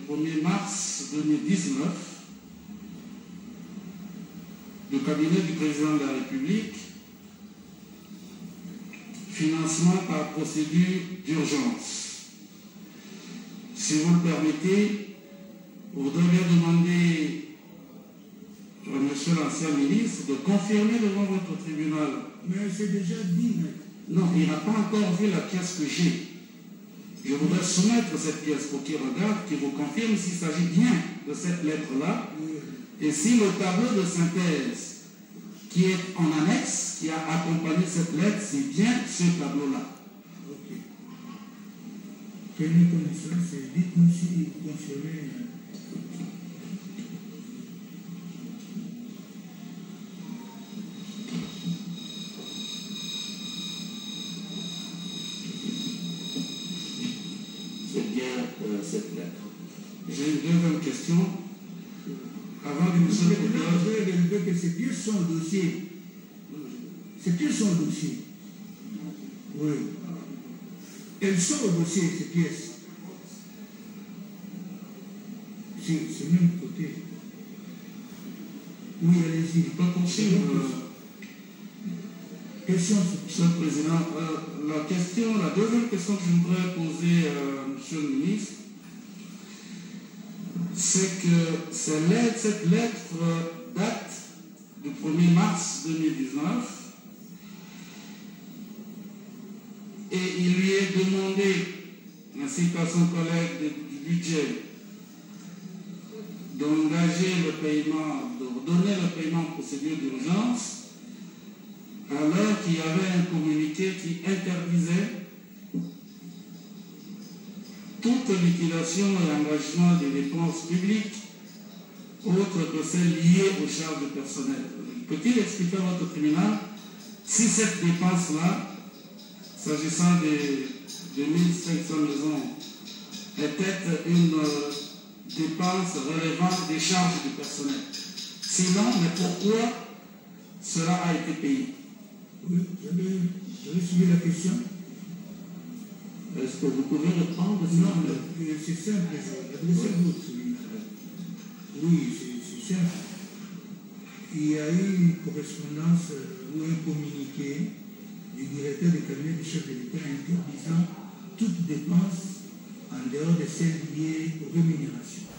1er mars 2019, le cabinet du président de la République, financement par procédure d'urgence. Si vous le permettez, vous voudriez demander à monsieur l'ancien ministre de confirmer devant votre tribunal. Mais c'est déjà dit, mec. Non, il n'a pas encore vu la pièce que j'ai. Je voudrais soumettre cette pièce pour qu'il regarde, qu'il vous confirme s'il s'agit bien de cette lettre-là. Et si le tableau de synthèse qui est en annexe, qui a accompagné cette lettre, c'est bien ce tableau-là. Ok. Quelle condition, c'est dites-nous si vous confirmez. C'est bien cette lettre. J'ai une deuxième question. Avant de Vous avez relevé que c'est plus son dossier. C'est plus son dossier. Oui. Elles sont au dossier, ces pièces. C'est le même côté. Oui, allez-y. Pas poursuivre. Question, Monsieur le Président. La deuxième question que je voudrais poser à Monsieur le ministre, c'est que cette lettre date du 1er mars 2019 et il lui est demandé, ainsi qu'à son collègue du budget, d'engager le paiement, d'ordonner le paiement en procédure d'urgence, alors qu'il y avait un communiqué qui interdisait toute liquidation et engagement des dépenses publiques autres que celles liées aux charges de personnel. Peut-il expliquer à votre tribunal si cette dépense-là, s'agissant des 1500 maisons, était une dépense relevant des charges du personnel? Sinon, mais pourquoi cela a été payé? oui, j'avais suivi la question. Est-ce que vous pouvez reprendre? Non, c'est simple. Adressez-vous au tribunal. Oui, c'est simple. Il y a eu une correspondance ou un communiqué du directeur du cabinet du chef de l'État interdisant toute dépense en dehors de celles liées aux rémunérations.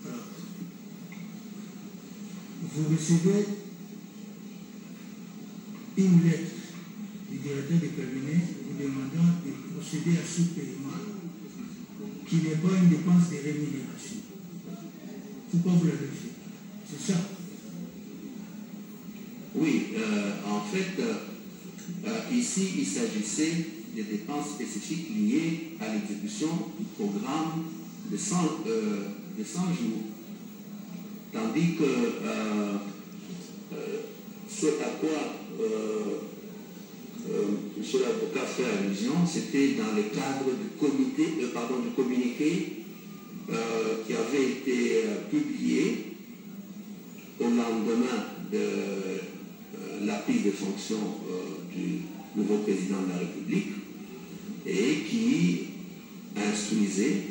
Alors, vous recevez une lettre du directeur du cabinet vous demandant de procéder à ce paiement qui n'est pas une dépense de rémunération. Pourquoi vous l'avez fait? C'est ça? Oui, en fait, ici, il s'agissait des dépenses spécifiques liées à l'exécution du programme de 100 jours. Tandis que ce à quoi M. l'avocat fait allusion, c'était dans le cadre du communiqué qui avait été publié au lendemain de la prise de fonction du nouveau président de la République et qui instruisait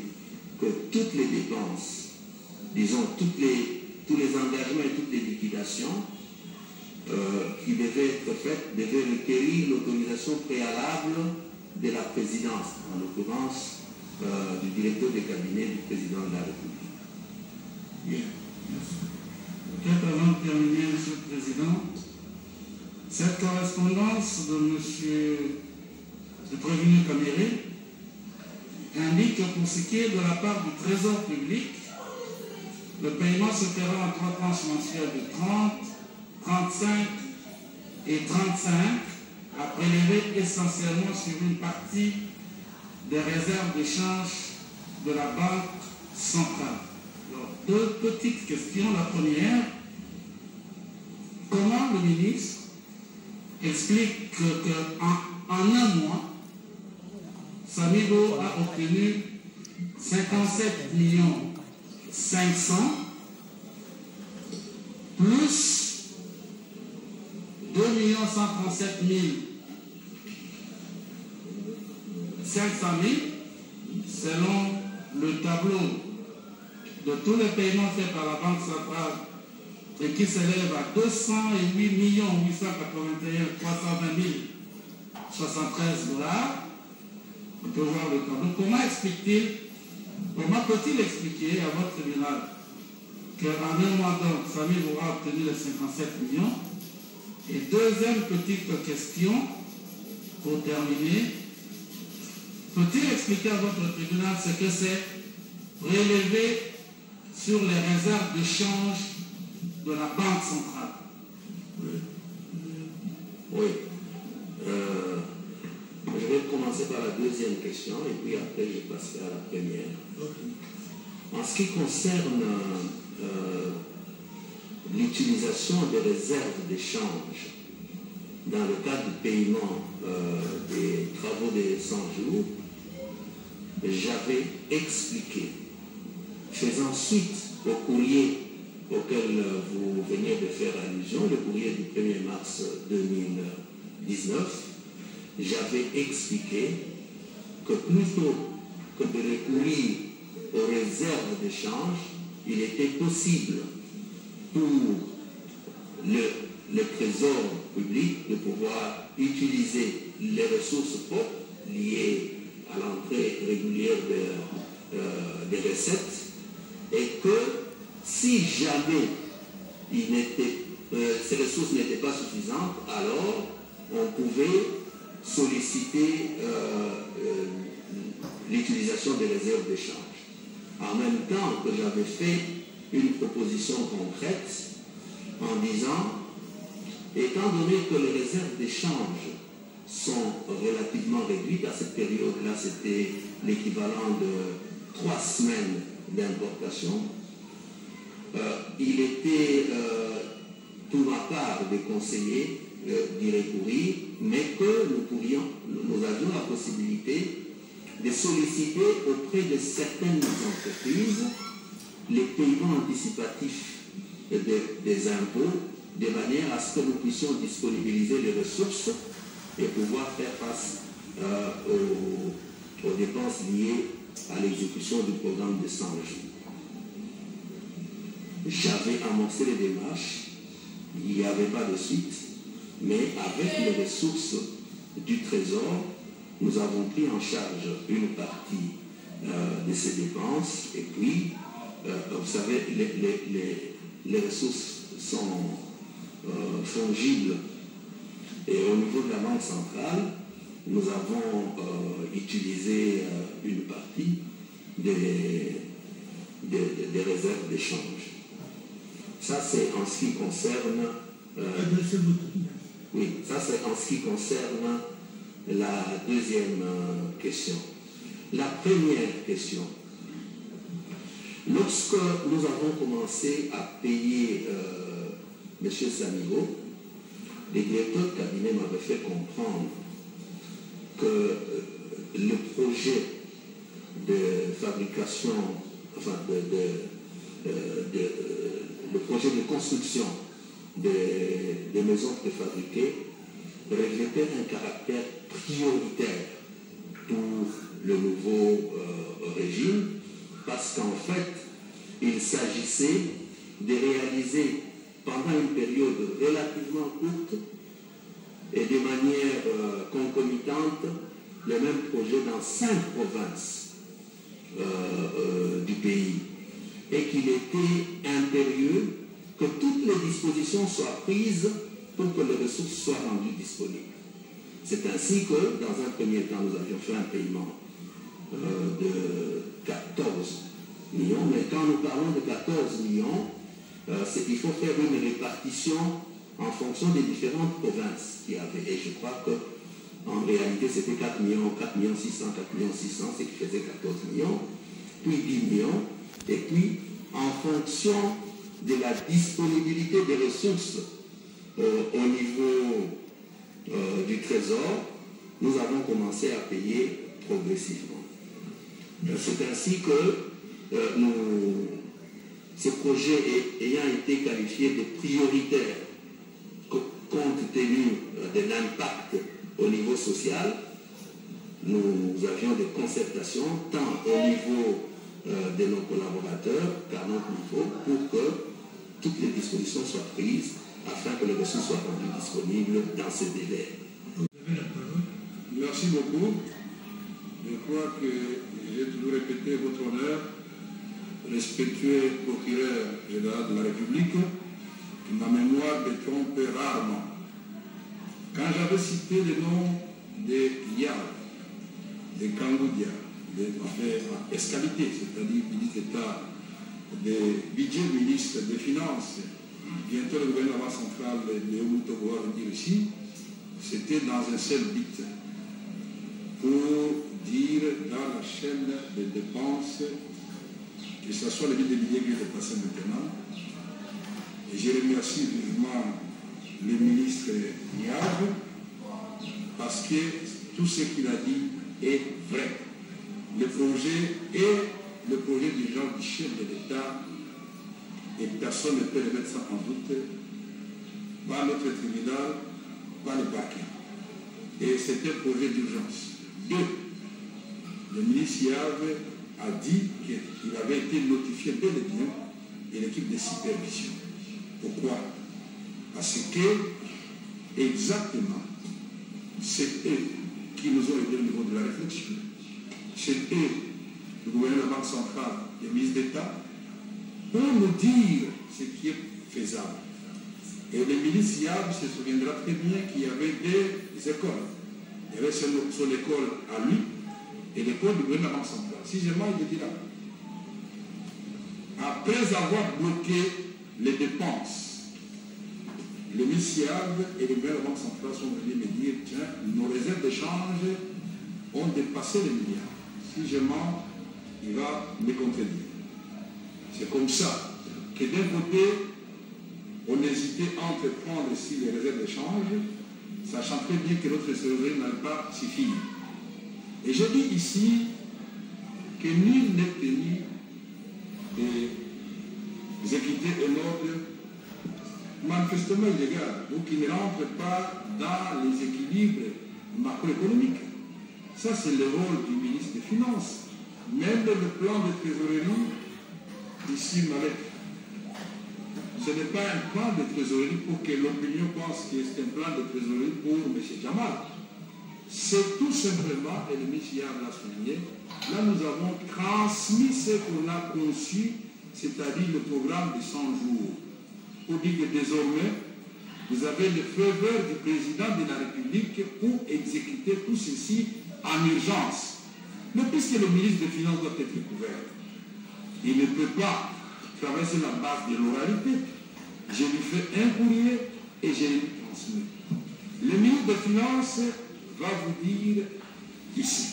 que toutes les dépenses, disons tous les engagements et toutes les liquidations qui devaient être faites devaient requérir l'autorisation préalable de la présidence, en l'occurrence du directeur de cabinet du président de la République. Bien, merci. Peut-être avant de terminer, Monsieur le Président, cette correspondance de du prévenu Caméré indique que pour ce qui est de la part du Trésor public, le paiement se fera en 3 tranches mensuelles de 30, 35 et 35, à prélever essentiellement sur une partie des réserves de change de la Banque centrale. Alors, 2 petites questions. La première, comment le ministre explique qu'en un mois, Samigo a obtenu 57 500 plus 2 137 500 000 selon le tableau de tous les paiements faits par la Banque centrale et qui s'élève à 208 881 320 073 $. On peut voir le tableau. Comment peut-il expliquer à votre tribunal qu'en un mois donc, Samir aura obtenu les 57 millions? Et deuxième petite question, pour terminer, peut-il expliquer à votre tribunal ce que c'est prélevé sur les réserves de change de la Banque centrale? Oui. Je vais commencer par la deuxième question et puis après je passerai à la première. En ce qui concerne l'utilisation des réserves d'échange dans le cadre du paiement des travaux des 100 jours, j'avais expliqué, faisant suite au courrier auquel vous veniez de faire allusion, le courrier du 1er mars 2019, j'avais expliqué que plutôt que de recourir aux réserves d'échange, il était possible pour le trésor public de pouvoir utiliser les ressources propres liées à l'entrée régulière des recettes et que si jamais ces ressources n'étaient pas suffisantes, alors on pouvait solliciter l'utilisation des réserves d'échange. En même temps que j'avais fait une proposition concrète en disant, étant donné que les réserves d'échange sont relativement réduites, à cette période-là c'était l'équivalent de 3 semaines d'importation, il était pour ma part de conseiller d'y recourir, mais que nous avions la possibilité de solliciter auprès de certaines entreprises les paiements anticipatifs des impôts, de manière à ce que nous puissions disponibiliser les ressources et pouvoir faire face aux dépenses liées à l'exécution du programme de 100 jours. J'avais amorcé les démarches, il n'y avait pas de suite, mais avec les ressources du Trésor, nous avons pris en charge une partie de ces dépenses et puis, vous savez, les ressources sont fongibles et au niveau de la Banque centrale, nous avons utilisé une partie des réserves d'échange. Ça, c'est en ce qui concerne... oui, ça, c'est en ce qui concerne la deuxième question. La première question. Lorsque nous avons commencé à payer M. Samiro, les directeurs de cabinet m'avaient fait comprendre que le projet de fabrication, enfin le projet de construction des maisons préfabriquées revêtait un caractère prioritaire pour le nouveau régime, parce qu'en fait, il s'agissait de réaliser pendant une période relativement courte et de manière concomitante le même projet dans 5 provinces du pays, et qu'il était impérieux que toutes les dispositions soient prises pour que les ressources soient rendues disponibles. C'est ainsi que, dans un premier temps, nous avions fait un paiement de 14 millions, mais quand nous parlons de 14 millions, c'est qu'il faut faire une répartition en fonction des différentes provinces qu'il y avait. Et je crois qu'en réalité, c'était 4 millions, 4 millions 600, 4 millions 600, ce qui faisait 14 millions, puis 10 millions, et puis en fonction de la disponibilité des ressources au niveau du Trésor, nous avons commencé à payer progressivement. C'est ainsi que ce projet ayant été qualifié de prioritaire compte tenu de l'impact au niveau social, nous avions des concertations tant au niveau de nos collaborateurs qu'à notre niveau pour que toutes les dispositions soient prises afin que les ressources soient rendues disponibles dans ces délais. Merci beaucoup. Je crois que j'ai toujours répété votre honneur, respectueux procureur général de la République, ma mémoire me trompe rarement. Quand j'avais cité le nom de Yao, de Kangoudia, de Escalité, c'est-à-dire ministre d'État, de budget, ministre des Finances, bientôt le gouvernement central de Outogo va venir ici, c'était dans un seul but, pour dire dans la chaîne de dépenses, que ce soit le but des billets qui est dépassé maintenant. Et je remercie vivement le ministre Niav, parce que tout ce qu'il a dit est vrai. Le projet est le projet d'urgence du chef de l'État, et personne ne peut le mettre ça en doute, pas notre tribunal, pas le parquet. Et c'est un projet d'urgence. Deux, le ministre Niav a dit qu'il avait été notifié bel et bien de l'équipe de supervision. Pourquoi? Parce que, exactement, c'est eux qui nous ont aidés au niveau de la réflexion. C'est eux, le gouvernement de la Banque centrale, les ministres d'État, pour nous dire ce qui est faisable. Et le ministre Yab se souviendra très bien qu'il y avait des écoles. Il y avait son école à lui et l'école du gouvernement de la Banque centrale. Si je m'en dis là, après avoir bloqué les dépenses, le ministre Yab et le gouvernement de la Banque centrale sont venus me dire, tiens, nos réserves d'échange ont dépassé les milliards. Si je mens, il va me contredire. C'est comme ça que d'un côté, on hésitait à entreprendre ici les réserves d'échange, sachant très bien que notre trésorerie n'allait pas suffire. Et je dis ici que nul n'est tenu d'exécuter un ordre manifestement illégal, ou qui ne rentre pas dans les équilibres macroéconomiques. Ça, c'est le rôle du ministre des Finances. Même le plan de trésorerie, ici, ce n'est pas un plan de trésorerie pour que l'opinion pense que c'est un plan de trésorerie pour M. Jamal. C'est tout simplement, et le ministre l'a souligné, là nous avons transmis ce qu'on a conçu, c'est-à-dire le programme de 100 jours. Pour dire que désormais, vous avez le feu vert du président de la République pour exécuter tout ceci en urgence. Mais puisque le ministre des Finances doit être couvert, il ne peut pas travailler sur la base de l'oralité. Je lui fais un courrier et je lui transmets. Le ministre des Finances va vous dire ici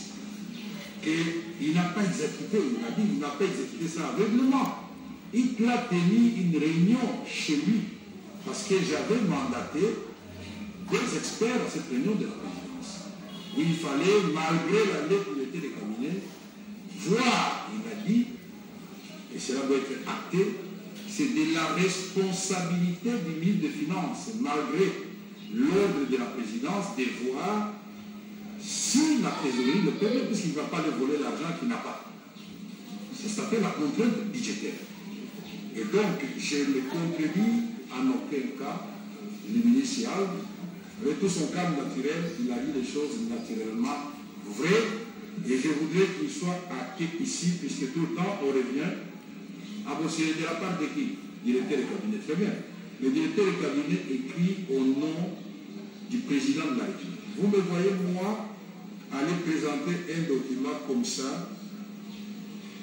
qu'il n'a pas exécuté, il a dit qu'il n'a pas exécuté ça aveuglement. Il a tenu une réunion chez lui parce que j'avais mandaté des experts à cette réunion de la présidence. Il fallait, malgré la lettre qui était examinée, voir, il a dit, et cela doit être acté, c'est de la responsabilité du ministre des Finances, malgré l'ordre de la présidence, de voir si la trésorerie le permet, puisqu'il ne va pas lui voler l'argent qu'il n'a pas. Ça s'appelle la contrainte budgétaire. Et donc, je ne contredis en aucun cas le ministre Yalv. Avec tout son calme naturel, il a dit les choses naturellement vraies. Et je voudrais qu'il soit acté ici, puisque tout le temps, on revient à bosser de la part de qui? Directeur de cabinet, très bien. Le directeur de cabinet écrit au nom du président de la République. Vous me voyez, moi, aller présenter un document comme ça,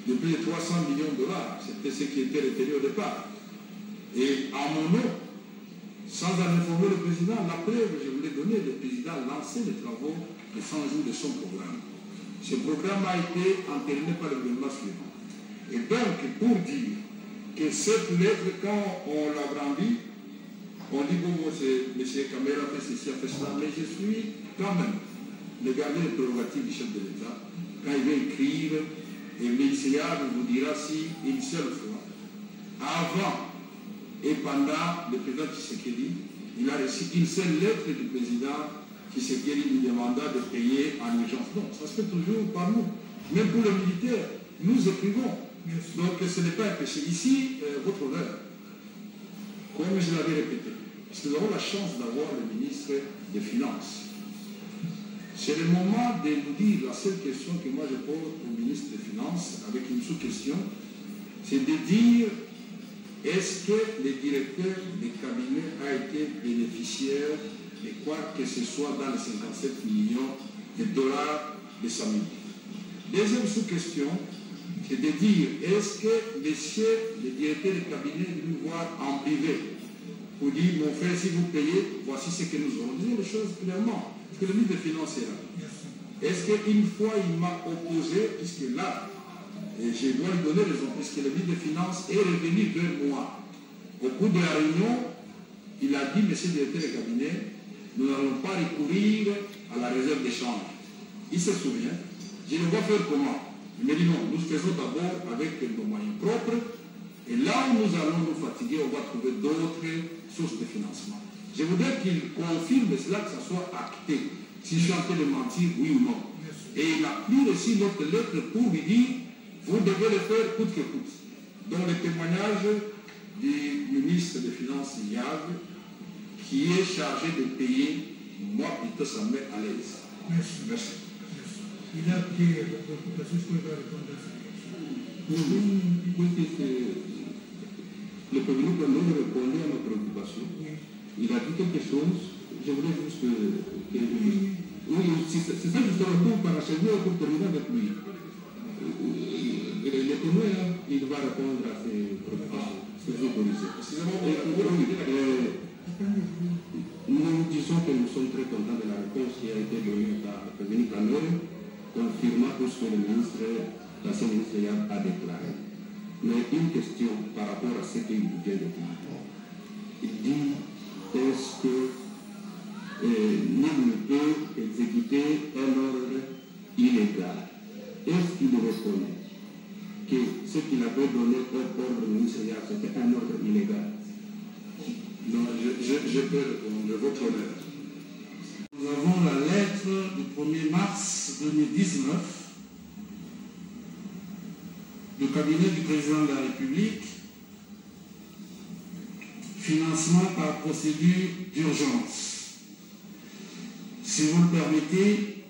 de plus de 300 millions de dollars. C'était ce qui était retenu au départ. Et à mon nom, sans en informer le président, la preuve, je voulais donner, le président a lancé les travaux de 100 jours de son programme. Ce programme a été entériné par le gouvernement suivant. Et donc, pour dire que cette lettre, quand on l'a brandie, on dit, bon, M. Kamera fait ceci, a fait cela, mais je suis quand même le gardien des prérogatives du chef de l'État. Quand il va écrire, et le ministère vous dira si une seule fois, avant et pendant le président Tshisekedi, il a reçu une seule lettre du président Tshisekedi lui demandant de payer en urgence. Non, ça se fait toujours par nous. Même pour les militaires, nous écrivons. Donc ce n'est pas un péché. Ici, votre honneur, comme je l'avais répété, parce que nous avons la chance d'avoir le ministre des Finances. C'est le moment de nous dire, la seule question que moi je pose au ministre des Finances, avec une sous-question, c'est de dire, est-ce que le directeur des cabinets a été bénéficiaire de quoi que ce soit dans les 57 millions de dollars de Samy? Deuxième sous-question, c'est de dire, est-ce que monsieur le directeur de cabinet est venu voir en privé pour dire, mon frère, si vous payez, voici ce que nous aurons. Disons les choses clairement, parce que le ministre des Finances est là. Est-ce qu'une fois il m'a opposé, puisque là, et je dois lui donner raison, puisque le ministre des Finances est revenu vers moi. Au cours de la réunion, il a dit, monsieur le directeur de cabinet, nous n'allons pas recourir à la réserve d'échange. Il se souvient. Je le vois faire comment? Il me dit non, nous faisons d'abord avec nos moyens propres, et là où nous allons nous fatiguer, on va trouver d'autres sources de financement. Je voudrais qu'il confirme cela, que ça soit acté. Si je suis en train de mentir, oui ou non. Et il a pris aussi notre lettre pour lui dire, vous devez le faire coûte que coûte. Donc le témoignage du ministre des Finances, Yag, qui est chargé de payer, moi plutôt ça me met à l'aise. Merci. Il a pris la préoccupation, je peux répondre à ça. Le prévenu quand même répondait à ma préoccupation. Oui. Il a dit quelque chose, je voulais juste que oui, c'est ça justement pour parachever, pour terminer avec lui. Le témoin, il va répondre à ses préoccupations. C'est autorisé. Nous disons que nous sommes très contents de la réponse qui a été donnée par le prévenu Canol, confirmant tout ce que le ministre, l'ancien ministre a déclaré. Mais une question par rapport à ce qu'il vient de dire. Il dit, est-ce que nul ne peut exécuter un ordre illégal? Est-ce qu'il reconnaît que ce qu'il avait donné comme ordre ministériel, c'était un ordre illégal? Non, je peux répondre, votre honneur. Nous avons la lettre du 1er mars 2019 du cabinet du président de la République, financement par procédure d'urgence. Si vous le permettez,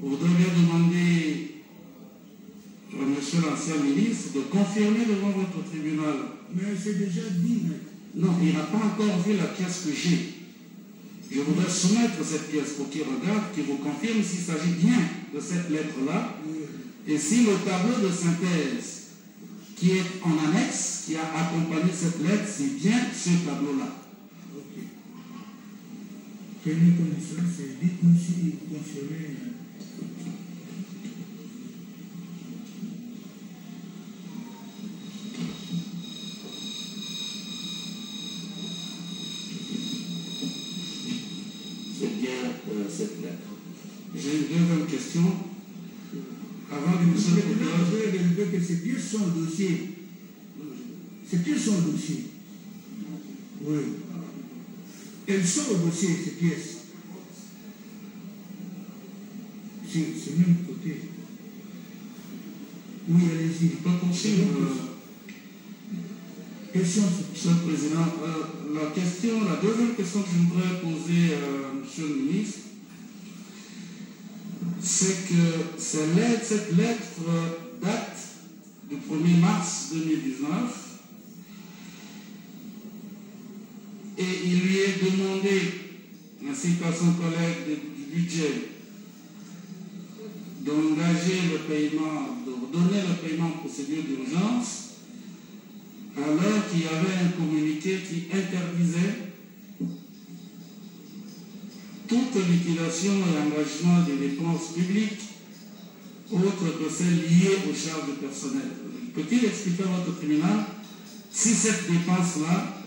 vous devez demander à monsieur l'ancien ministre de confirmer devant votre tribunal. Mais c'est déjà dit. Non, il n'a pas encore vu la pièce que j'ai. Je voudrais soumettre cette pièce pour qu'il regarde, qu'il vous confirme s'il s'agit bien de cette lettre-là. Et si le tableau de synthèse qui est en annexe, qui a accompagné cette lettre, c'est bien ce tableau-là. Ok. Tenez connaissance, dites-nous si vous confirmez. Cette lettre. J'ai une deuxième question. Avant de vous dire que ces pièces sont au dossier. Ces pièces sont au dossier. Oui. Elles sont au dossier, ces pièces. C'est le même côté. Oui, allez-y. Pas possible. Question, Monsieur le Président. La deuxième question que je voudrais poser à Monsieur le ministre, c'est que cette lettre date du 1er mars 2019 et il lui est demandé, ainsi qu'à son collègue du budget, d'engager le paiement, d'ordonner le paiement en procédure d'urgence, alors qu'il y avait un communiqué qui interdisait toute liquidation et engagement des dépenses publiques autres que celles liées aux charges de personnel. Peut-il expliquer à votre tribunal si cette dépense-là,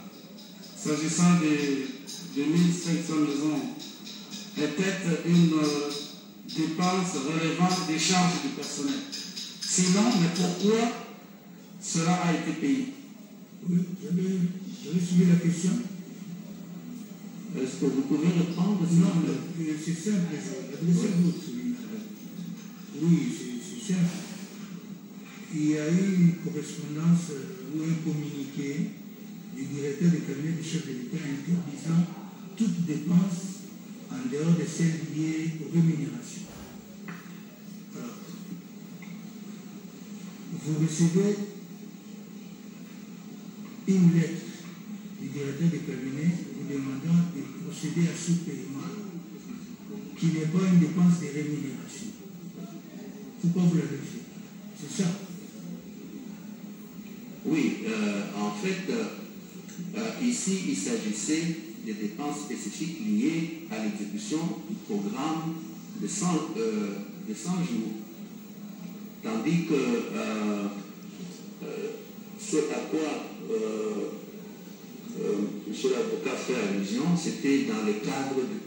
s'agissant des 2500 maisons, était une dépense relevant des charges du personnel? Sinon, mais pourquoi cela a été payé? Oui, j'avais suivi la question. Est-ce que vous pouvez reprendre? Non, c'est simple. Adressez-vous. Oui, c'est simple. il y a eu une correspondance ou un communiqué du directeur de cabinet du chef de l'État interdisant toute dépense en dehors de celles liées aux rémunérations. Alors, vous recevez une lettre du directeur de cabinet vous demandant de procéder à ce paiement qui n'est pas une dépense de rémunération. Pourquoi vous l'avez fait? C'est ça? Oui, en fait, ici, il s'agissait des dépenses spécifiques liées à l'exécution du programme de 100 jours. Tandis que ce à quoi M. l'avocat fait allusion, c'était dans le cadre du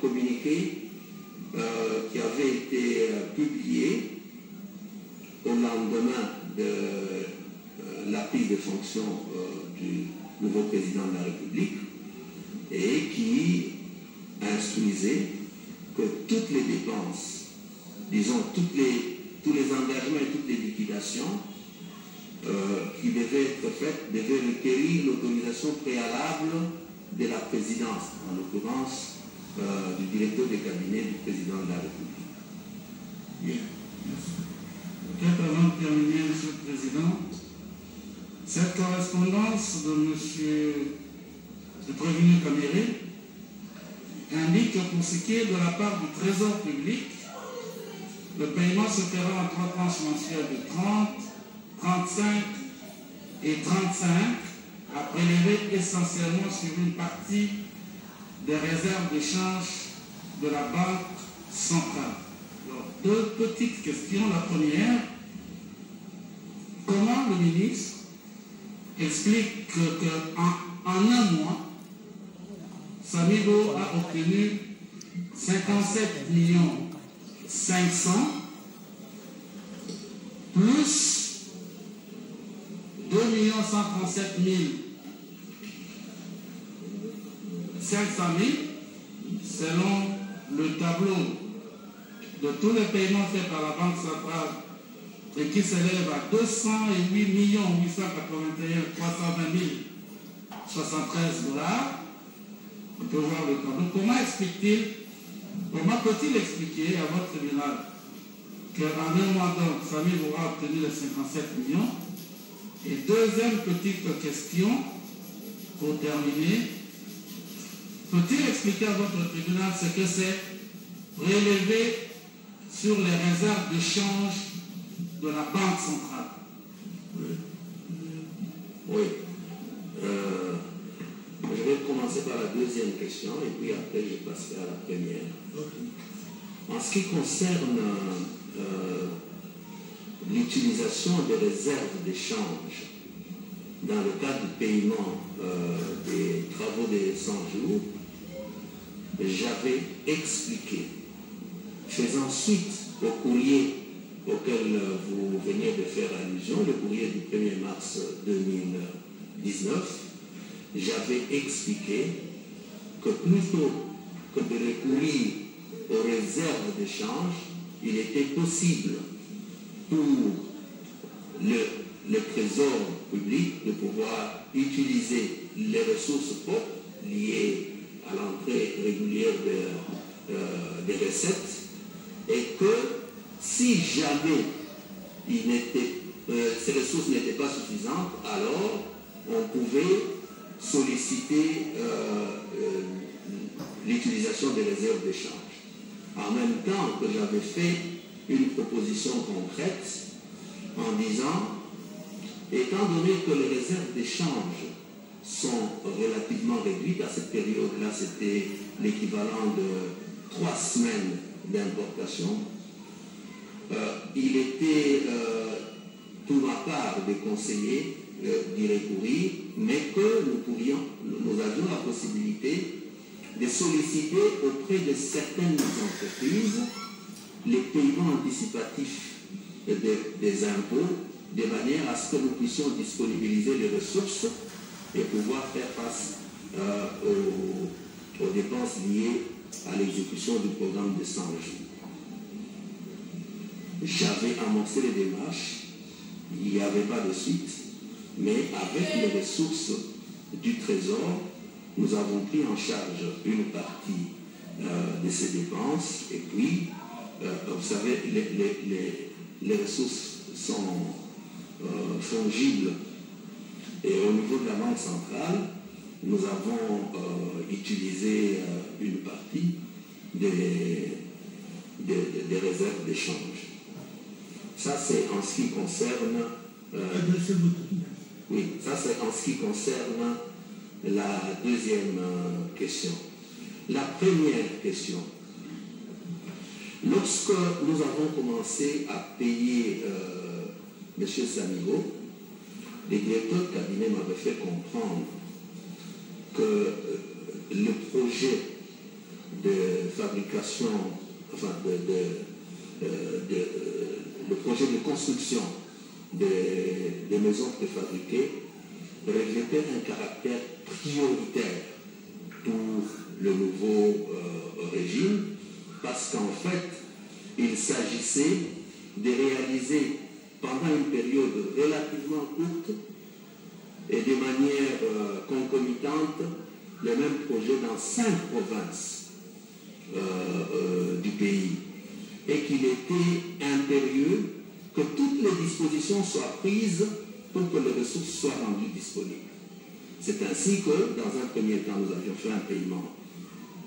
communiqué qui avait été publié au lendemain de la prise de fonction du nouveau président de la République et qui instruisait que toutes les dépenses, disons tous les engagements et toutes les liquidations qui devaient être faites devaient requérir l'autorisation préalable de la présidence, en l'occurrence du directeur de cabinet du président de la République. Bien, merci. Peut-être avant de terminer, M. le Président, cette correspondance de M. le prévenu Caméré indique que pour ce qui est de la part du Trésor public, le paiement se fera en 3 tranches mensuelles de 30, 35 et 35, à prélever essentiellement sur une partie des réserves d'échange de la Banque centrale. Alors, 2 petites questions. La première, comment le ministre explique qu'en un mois, Samigo a obtenu 57 500 plus 2 137 500 000 selon le tableau de tous les paiements faits par la Banque centrale et qui s'élève à 208 881 320 073 $. On peut voir le tableau. Comment peut-il expliquer à votre tribunal qu'en un mois donc, Samy aura obtenu les 57 millions? Et deuxième petite question, pour terminer, peut-il expliquer à votre tribunal ce que c'est prélevé sur les réserves d'échange de la Banque centrale? Oui. Je vais commencer par la deuxième question et puis après je passerai à la première. En ce qui concerne l'utilisation des réserves d'échange dans le cadre du paiement des travaux des 100 jours, j'avais expliqué, faisant suite au courrier auquel vous veniez de faire allusion, le courrier du 1er mars 2019, j'avais expliqué que plutôt que de recourir aux réserves d'échange, il était possible pour le Trésor public de pouvoir utiliser les ressources propres liées à l'entrée régulière des recettes et que si jamais ces ressources n'étaient pas suffisantes, alors on pouvait solliciter l'utilisation des réserves d'échange. En même temps que j'avais fait une proposition concrète en disant, étant donné que les réserves d'échange sont relativement réduites, à cette période-là c'était l'équivalent de 3 semaines d'importation, il était pour ma part de conseiller d'y recourir, mais que nous avions la possibilité de solliciter auprès de certaines entreprises les paiements anticipatifs des impôts, de manière à ce que nous puissions disponibiliser les ressources et pouvoir faire face aux dépenses liées à l'exécution du programme de 100 jours. j'avais amorcé les démarches, il n'y avait pas de suite, mais avec les ressources du Trésor, nous avons pris en charge une partie de ces dépenses, et puis, vous savez, les ressources sont fongibles, et au niveau de la Banque centrale, nous avons utilisé une partie des réserves d'échange. Ça, c'est en ce qui concerne... oui, ça, c'est en ce qui concerne la deuxième question. La première question. Lorsque nous avons commencé à payer M. Samigo, les directeurs de cabinet m'avaient fait comprendre que le projet de fabrication, enfin le projet de construction des maisons préfabriquées revêtait un caractère prioritaire pour le nouveau régime, parce qu'en fait, il s'agissait de réaliser pendant une période relativement courte et de manière concomitante le même projet dans 5 provinces du pays, et qu'il était impérieux que toutes les dispositions soient prises pour que les ressources soient rendues disponibles. C'est ainsi que, dans un premier temps, nous avions fait un paiement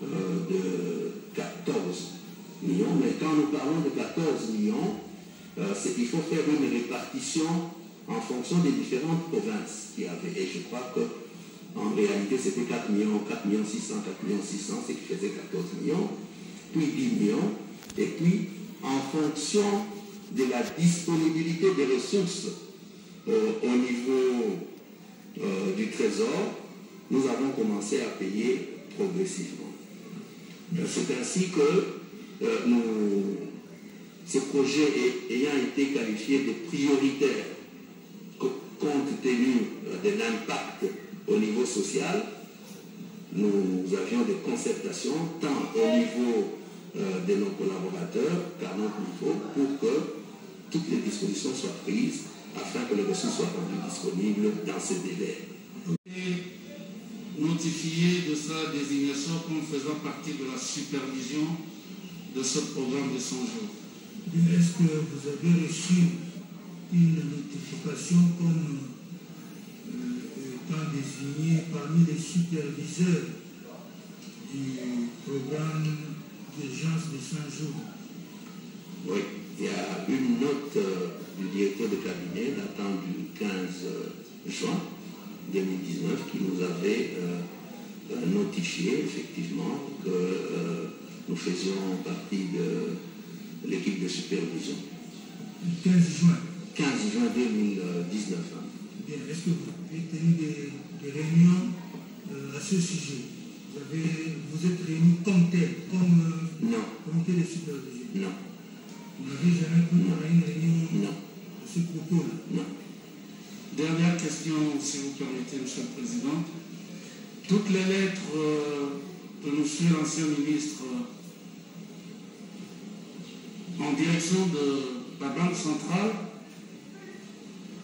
de 14 millions, mais quand nous parlons de 14 millions, c'est qu'il faut faire une répartition en fonction des différentes provinces qu'il y avait. Et je crois qu'en réalité, c'était 4 millions, 4 millions 600, 4 millions 600, ce qui faisait 14 millions, puis 10 millions, et puis en fonction de la disponibilité des ressources au niveau du Trésor, nous avons commencé à payer progressivement. C'est ainsi que ce projet ayant été qualifié de prioritaire compte tenu de l'impact au niveau social, nous avions des concertations tant au niveau de nos collaborateurs qu'à notre niveau pour que toutes les dispositions soient prises afin que les ressources soient rendues disponibles dans ce délai. Et notifié de sa désignation comme faisant partie de la supervision de ce programme de 100 jours. Est-ce que vous avez reçu une notification comme étant désigné parmi les superviseurs du programme d'urgence de 100 jours? Oui, il y a une note du directeur de cabinet datant du 15 juin 2019 qui nous avait notifié effectivement que nous faisions partie de l'équipe de supervision. Le 15 juin 15 juin 2019. Bien, est-ce que vous avez tenu des réunions à ce sujet? Vous êtes réunis comme tel, comme comité de supervision? Non. Vous n'avez jamais pu faire une réunion à ce propos-là? Non. Dernière question, si vous permettez, M. le Président. Toutes les lettres que M. l'ancien ministre en direction de la Banque centrale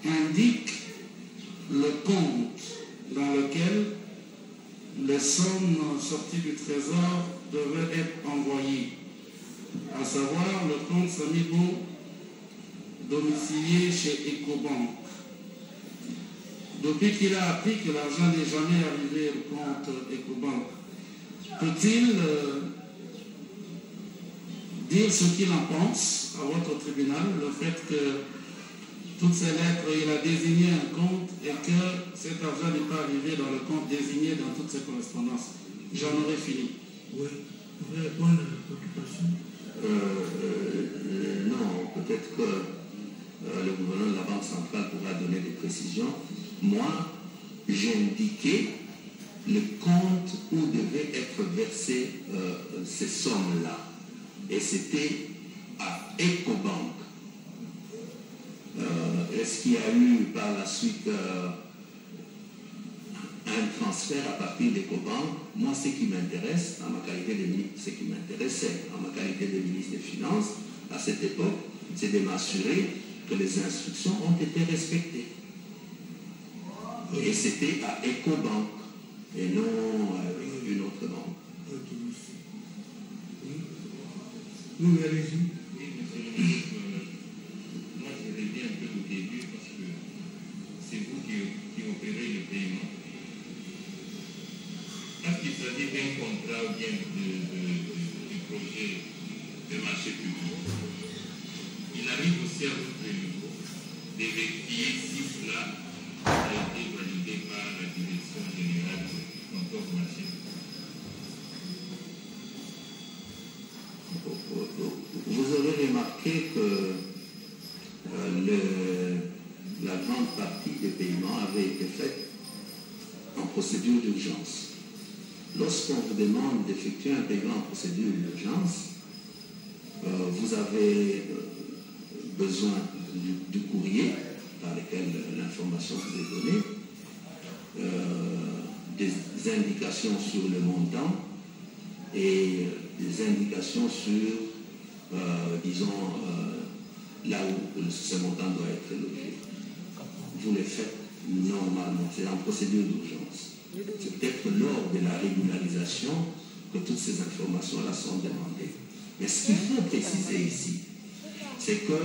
indiquent le compte dans lequel les sommes sorties du Trésor devaient être envoyées, à savoir le compte Samigo domicilié chez Ecobank. Depuis qu'il a appris que l'argent n'est jamais arrivé au compte Ecobank, peut-il dire ce qu'il en pense à votre tribunal, le fait que toutes ces lettres, il a désigné un compte et que cet argent n'est pas arrivé dans le compte désigné dans toutes ces correspondances? J'en aurais fini. Oui. Vous pouvez répondre à la préoccupation? Non, peut-être que le gouverneur de la Banque centrale pourra donner des précisions. Moi, j'ai indiqué le compte où devaient être versées ces sommes-là. Et c'était à Ecobank. Est-ce qu'il y a eu par la suite un transfert à partir d'Ecobank? Moi, ce qui m'intéresse, en ma qualité de ministre, ce qui m'intéressait en ma qualité de ministre des Finances, à cette époque, c'est de m'assurer que les instructions ont été respectées. Et c'était à EcoBank et non à une autre banque. Ok, merci. Oui, allez-y. Oui, monsieur le ministre, moi je reviens un peu au début parce que c'est vous qui opérez le paiement. Est-ce qu'il s'agit d'un contrat ou bien du projet de marché public? Il arrive aussi à votre niveau de vérifier si cela a été validé par la direction générale du contrôle marché public. Vous aurez remarqué que la grande partie des paiements avait été faite en procédure d'urgence. Lorsqu'on vous demande d'effectuer un paiement en procédure d'urgence, vous avez besoin du courrier par lequel l'information vous est donnée, des indications sur le montant et des indications sur, disons, là où ce montant doit être logé. Vous les faites normalement, c'est en procédure d'urgence. C'est peut-être lors de la régularisation que toutes ces informations-là sont demandées. Mais ce qu'il faut préciser ici, c'est que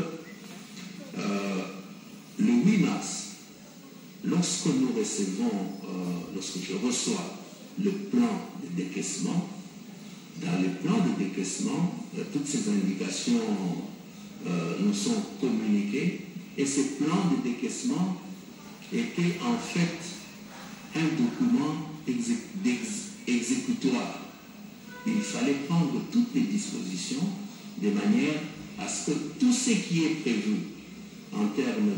le 8 mars, lorsque nous recevons, lorsque je reçois le plan de décaissement, dans le plan de décaissement, toutes ces indications nous sont communiquées et ces plans de décaissement étaient en fait un document exécutoire. Il fallait prendre toutes les dispositions de manière à ce que tout ce qui est prévu en termes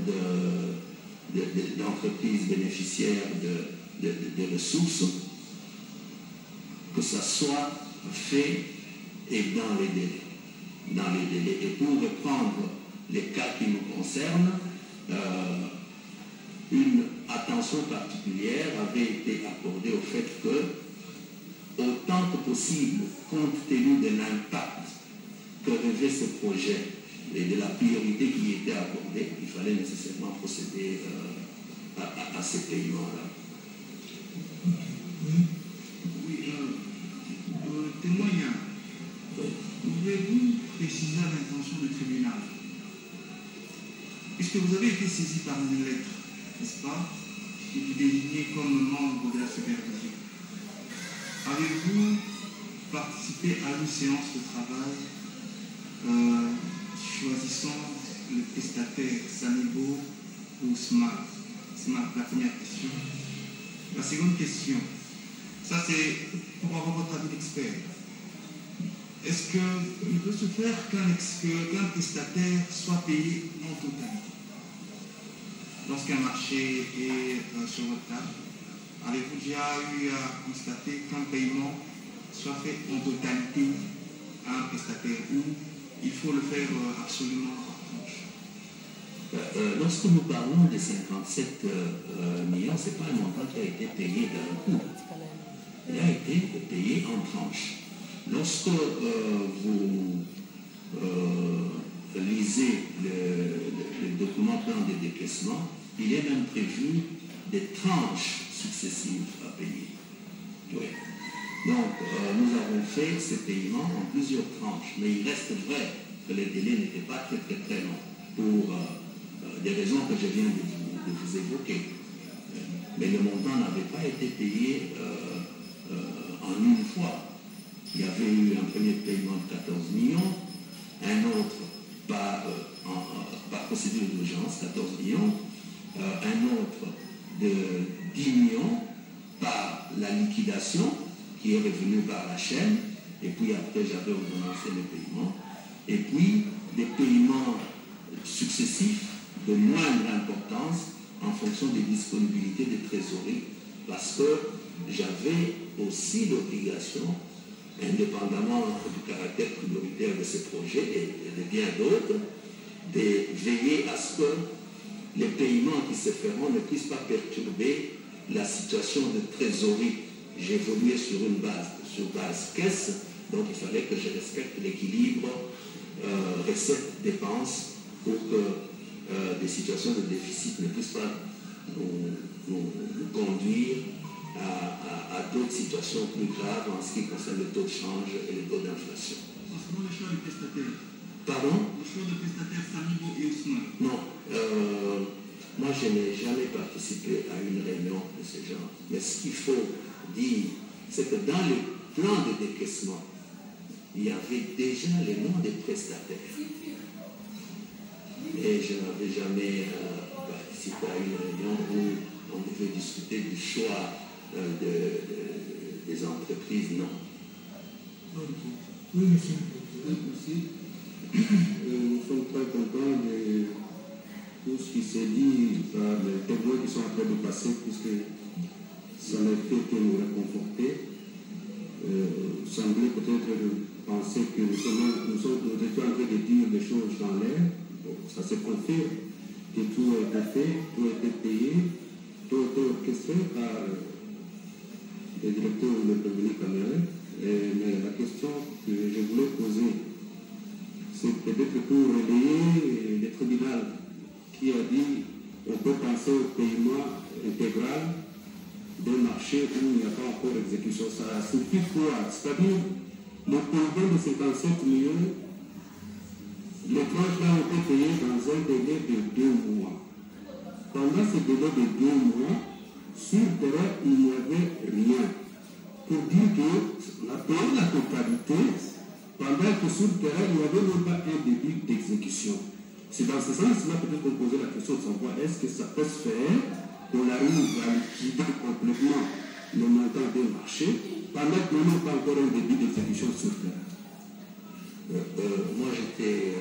d'entreprises bénéficiaires de ressources, que ça soit fait et dans les délais. Et pour reprendre les cas qui nous concernent, une attention particulière avait été accordée au fait que, autant que possible, compte tenu de l'impact que revêt ce projet et de la priorité qui y était accordée, il fallait nécessairement procéder à ces paiements-là. Témoin, pouvez-vous préciser l'intention du tribunal? Puisque vous avez été saisi par une lettre, n'est-ce pas, qui vous désignait comme membre de la supervision. Avez-vous participé à une séance de travail choisissant le prestataire Sanibo ou Smart? La première question. La seconde question, ça c'est pour avoir votre avis d'expert. Est-ce qu'il peut se faire qu'un prestataire soit payé en totalité? Lorsqu'un marché est sur votre table, avez-vous déjà eu à constater qu'un paiement soit fait en totalité à un prestataire ou il faut le faire absolument par tranche? Lorsque nous parlons des 57 millions, ce n'est pas un montant qui a été payé d'un coup. Il a été payé en tranches. Lorsque vous lisez le document plan de décaissement, il est même prévu des tranches successives à payer. Oui. Donc, nous avons fait ces paiements en plusieurs tranches, mais il reste vrai que les délais n'étaient pas très longs pour des raisons que je viens de vous évoquer. Mais le montant n'avait pas été payé en une fois. Il y avait eu un premier paiement de 14 millions, un autre par procédure d'urgence, 14 millions, un autre de 10 millions par la liquidation qui est revenue par la chaîne, et puis après j'avais ordonnancé les paiements, et puis des paiements successifs de moindre importance en fonction des disponibilités de trésorerie, parce que j'avais aussi l'obligation, indépendamment du caractère prioritaire de ce projet et de bien d'autres, de veiller à ce que les paiements qui se feront ne puissent pas perturber la situation de trésorerie. J'évoluais sur base caisse, donc il fallait que je respecte l'équilibre recette-dépense pour que des situations de déficit ne puissent pas nous conduire à d'autres situations plus graves en ce qui concerne le taux de change et le taux d'inflation. Concernant le choix des prestataires. Pardon? Le choix des prestataires Sanibou et Ousmane. Non. Moi, je n'ai jamais participé à une réunion de ce genre. Mais ce qu'il faut dire, c'est que dans le plan de décaissement, il y avait déjà les noms des prestataires. Et je n'avais jamais participé à une réunion où on devait discuter du choix des entreprises, non. Oui, monsieur. Merci. Nous sommes très contents de tout ce qui s'est dit par les témoins qui sont en train de passer, puisque ça n'a fait que nous réconforter. Semblait peut-être penser que nous étions en train de dire des choses dans l'air. Bon, ça se confirme que tout a été fait, tout a été payé, tout a été orchestré par le directeur de l'économie camerounais. Mais la question que je voulais poser, c'est peut-être pour relayer le tribunal qui a dit on peut penser au paiement intégral d'un marché où il n'y a pas encore d'exécution. Ça signifie quoi? C'est-à-dire le paiement de 57 millions, les tranches là ont été payées dans un délai de 2 mois. Pendant ce délai de 2 mois, sur terrain, il n'y avait rien. Pour dire qu'on a payé la totalité, pendant que sur le terrain, il n'y avait même pas un début d'exécution. C'est dans ce sens-là peut-être qu'on posait la question de savoir est-ce que ça peut se faire qu'on arrive à liquider complètement le montant des marchés pendant qu'on n'a pas encore un début d'exécution sur le terrain. Moi, j'étais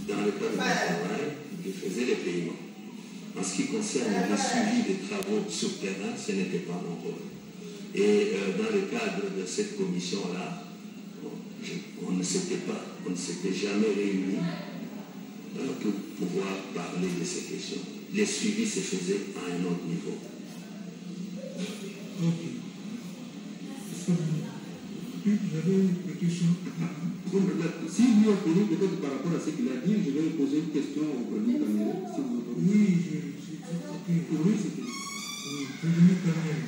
dans le cadre du travail, je faisais les paiements. En ce qui concerne le suivi des travaux sur terrain, ce n'était pas mon rôle. Et dans le cadre de cette commission-là, on ne s'était jamais réunis pour pouvoir parler de ces questions. Les suivis se faisaient à un autre niveau. Ok. Vous avez une question? Si lui a fini peut-être par rapport à ce qu'il a dit, je vais lui poser une question au premier caméra. Si vous Oui, oui, c'était. Oui, premier caméra.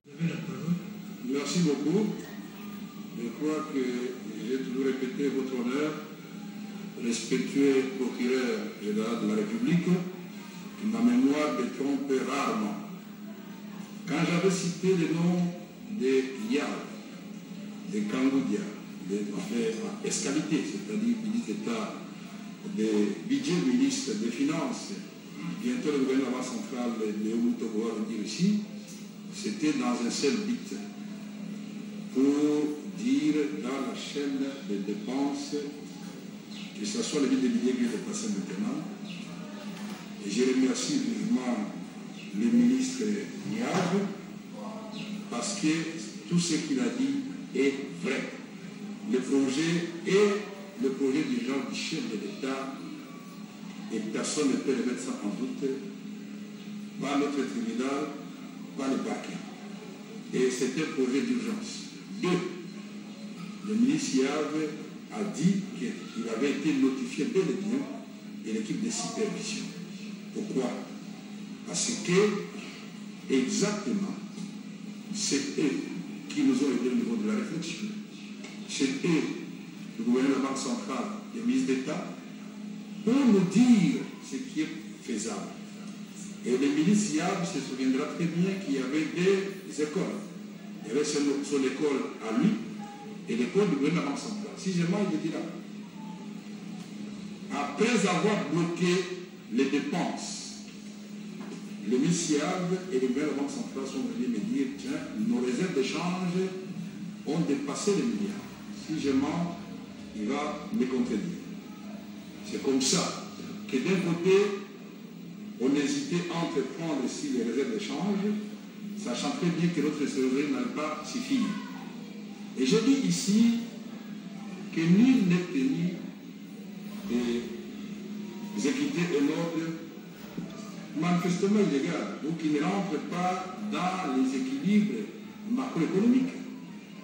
Vous avez la parole. Merci beaucoup. Je crois que j'ai toujours répété votre honneur, respectueux procureur général de la République, ma mémoire me trompe rarement. Quand j'avais cité le nom de Yao, de Kangoudia, de Escalité, c'est-à-dire ministre d'État, de budget ministre des Finances, bientôt le gouvernement central de Outogo va venir ici, c'était dans un seul but, pour dire dans la chaîne des dépenses, que ce soit le milliers de milliers qui est passé maintenant. Et je remercie vivement le ministre Niav parce que tout ce qu'il a dit est vrai. Le projet est le projet d'urgence du chef de l'État et personne ne peut remettre ça en doute, pas notre tribunal, pas le parquet. Et c'est un projet d'urgence. 2. Le ministre Niav a dit qu'il avait été notifié bel et bien et l'équipe de supervision. Pourquoi? Parce que, exactement, c'est eux qui nous ont aidés au niveau de la réflexion. C'est eux, le gouvernement central, les ministres d'État, pour nous dire ce qui est faisable. Et le ministre Yab se souviendra très bien qu'il y avait des écoles. Il y avait son école à lui et l'école du gouvernement central. Si je mens, il le dira. Après avoir bloqué les dépenses, le ministre et le gouvernement central sont venus me dire tiens, nos réserves de change ont dépassé les milliards. Si je mens, il va me contredire. C'est comme ça que d'un côté, on hésitait entre prendre ici les réserves de change, sachant très bien que notre trésorerie n'allait pas suffire. Et je dis ici que nul n'est tenu d'exécuter un ordre manifestement illégal, ou qui ne rentre pas dans les équilibres macroéconomiques.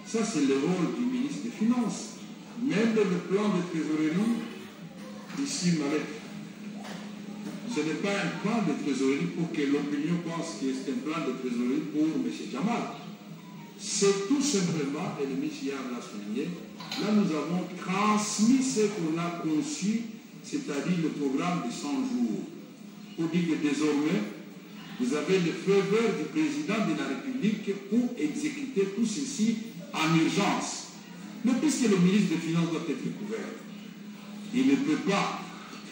Ça, c'est le rôle du ministre des Finances. même le plan de trésorerie, ici ma lettre, ce n'est pas un plan de trésorerie pour que l'opinion pense que c'est un plan de trésorerie pour M. Jamal. C'est tout simplement, et le ministre l'a souligné, là nous avons transmis ce qu'on a conçu, c'est-à-dire le programme de 100 jours. Pour dire que désormais, vous avez le feu vert du président de la République pour exécuter tout ceci en urgence. Mais puisque le ministre des Finances doit être couvert, il ne peut pas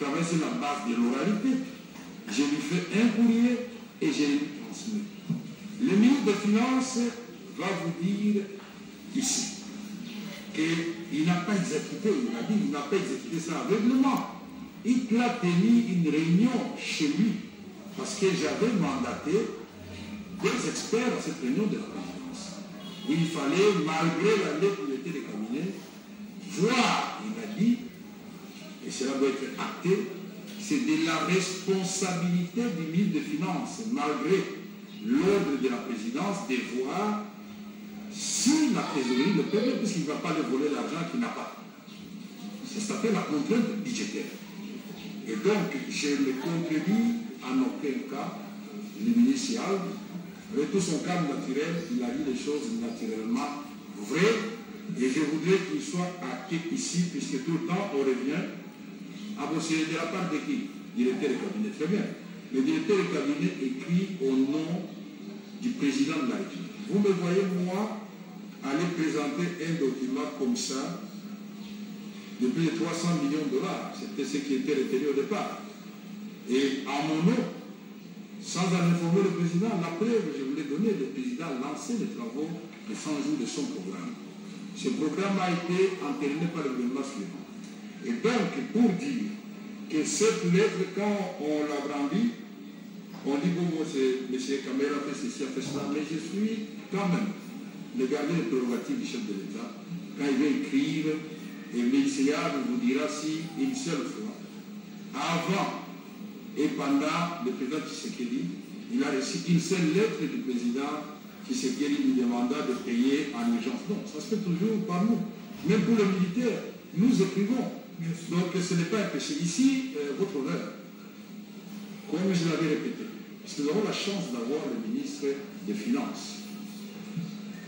travailler sur la base de l'oralité. Je lui fais un courrier et je lui transmets. Le ministre des Finances va vous dire ici qu'il n'a pas exécuté, il a dit qu'il n'a pas exécuté ça aveuglement. Il a tenu une réunion chez lui parce que j'avais mandaté des experts à cette réunion de la présidence. Il fallait, malgré la lettre du directeur de cabinet, voir, il a dit, et cela doit être acté, c'est de la responsabilité du ministre des Finances, malgré l'ordre de la présidence, de voir si la trésorerie le permet, puisqu'il ne va pas lui voler l'argent qu'il n'a pas. Ça s'appelle la contrainte budgétaire. Et donc, je ne contredis en aucun cas le ministre avec tout son calme naturel, il a dit les choses naturellement vraies, et je voudrais qu'il soit acté ici, puisque tout le temps on revient. Ah bon, c'est de la part de qui? Directeur de cabinet, très bien. Le directeur de cabinet écrit au nom du président de la République. Vous me voyez, moi, aller présenter un document comme ça, de plus de 300 millions de dollars. C'était ce qui était retenu au départ. Et en mon nom, sans en informer le président, la preuve, je voulais donner, le président a lancé les travaux de 100 jours de son programme. Ce programme a été entériné par le gouvernement suivant. Et donc, pour dire que cette lettre, quand on l'a brandie, on dit, bon, moi, c'est M. Kamel a fait ceci, a fait cela, mais je suis quand même le gardien des prérogatives du chef de l'État. Quand il va écrire, et le ministère vous dira si une seule fois, avant et pendant le président Tshisekedi, il a reçu une seule lettre du président Tshisekedi lui demandant de payer en urgence. Non, ça se fait toujours par nous. Même pour les militaires, nous écrivons. Donc ce n'est pas un péché. Ici, votre honneur, comme je l'avais répété, parce que nous avons la chance d'avoir le ministre des Finances.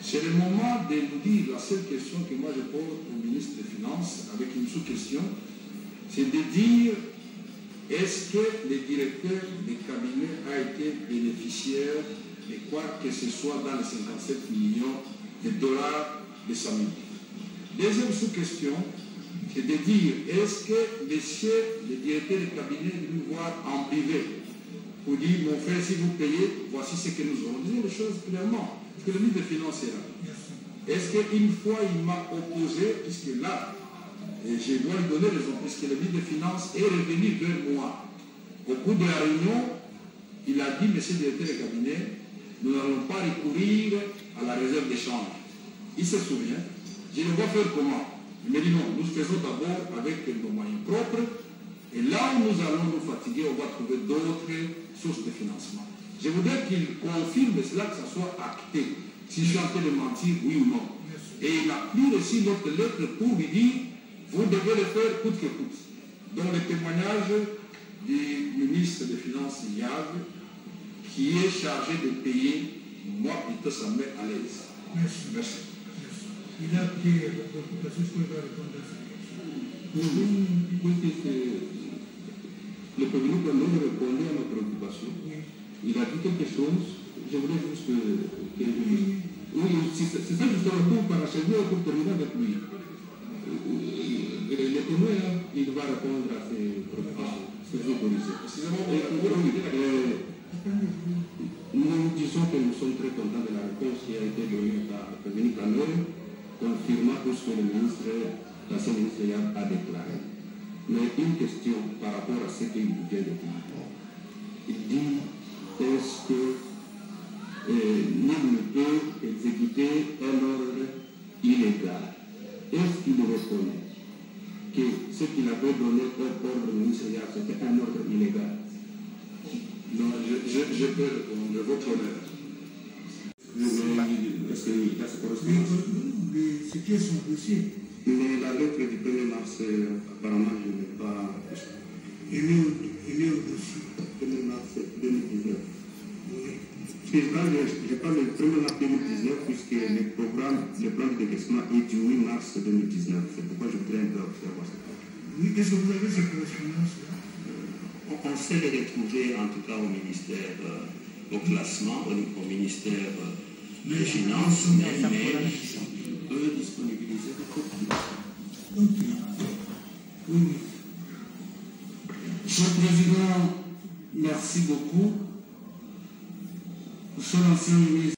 C'est le moment de nous dire, la seule question que moi je pose au ministre des Finances, avec une sous-question, c'est de dire, est-ce que le directeur des cabinets a été bénéficiaire de quoi que ce soit dans les 57 millions de dollars de sa milieu? Deuxième sous-question, c'est de dire, est-ce que le directeur des cabinets lui voit en privé pour dire, mon frère, si vous payez, voici ce que nous avons. Disons les choses clairement. Parce que le ministre des Finances est là. Est-ce qu'une fois il m'a opposé, puisque là, et je dois lui donner raison, puisque le ministre des Finances est revenu vers moi. Au cours de la réunion, il a dit, monsieur le directeur de cabinet, nous n'allons pas recourir à la réserve d'échange. Il se souvient. Je ne vais faire comment? Il me dit non, nous faisons d'abord avec nos moyens propres, et là où nous allons nous fatiguer, on va trouver d'autres sources de financement. Je voudrais qu'il confirme cela, que ça soit acté. Si je suis en train de mentir, oui ou non. Et il a pris aussi notre lettre pour lui dire, vous devez le faire coûte que coûte. Donc le témoignage du ministre des Finances, Yav, qui est chargé de payer, moi plutôt ça me met à l'aise. Merci. Merci. Il a pris votre préoccupation, je peux pas répondre à ça. Le prévenu Condé répondait à ma préoccupation. Oui. Il a dit quelque chose, je voulais juste que je dise. Oui, c'est ça justement pour parachever et pour terminer avec lui. Le témoin, il va répondre à ses préoccupations. C'est ce que vous disais. Nous disons que nous sommes très contents de la réponse qui a été donnée par le prévenu Condé, confirmant tout ce que le ministre, l'ancien ministre a déclaré. Mais une question par rapport à ce qu'il vient de dire. Il dit, est-ce que nul ne peut exécuter un ordre illégal? Est-ce qu'il reconnaît que ce qu'il avait donné comme ordre ministériel, c'était un ordre illégal? Non, je peux répondre, votre honneur. Est-ce que ça correspond? C'était son dossier. Mais la lettre apparemment, je n'ai pas... Il est au-dessus. 1er mars 2019. Oui. Là, je parle du 1er mars 2019 puisque le plan de décaissement est du 8 mars 2019. C'est pourquoi je voudrais un peu observer ça. Oui, est-ce que vous avez ces correspondances-là? On sait les retrouver en tout cas au ministère, au classement, au ministère des Finances, mais Peut disponibiliser des copies. Ok. Oui. Monsieur le Président, merci beaucoup. Monsieur l'ancien ministre.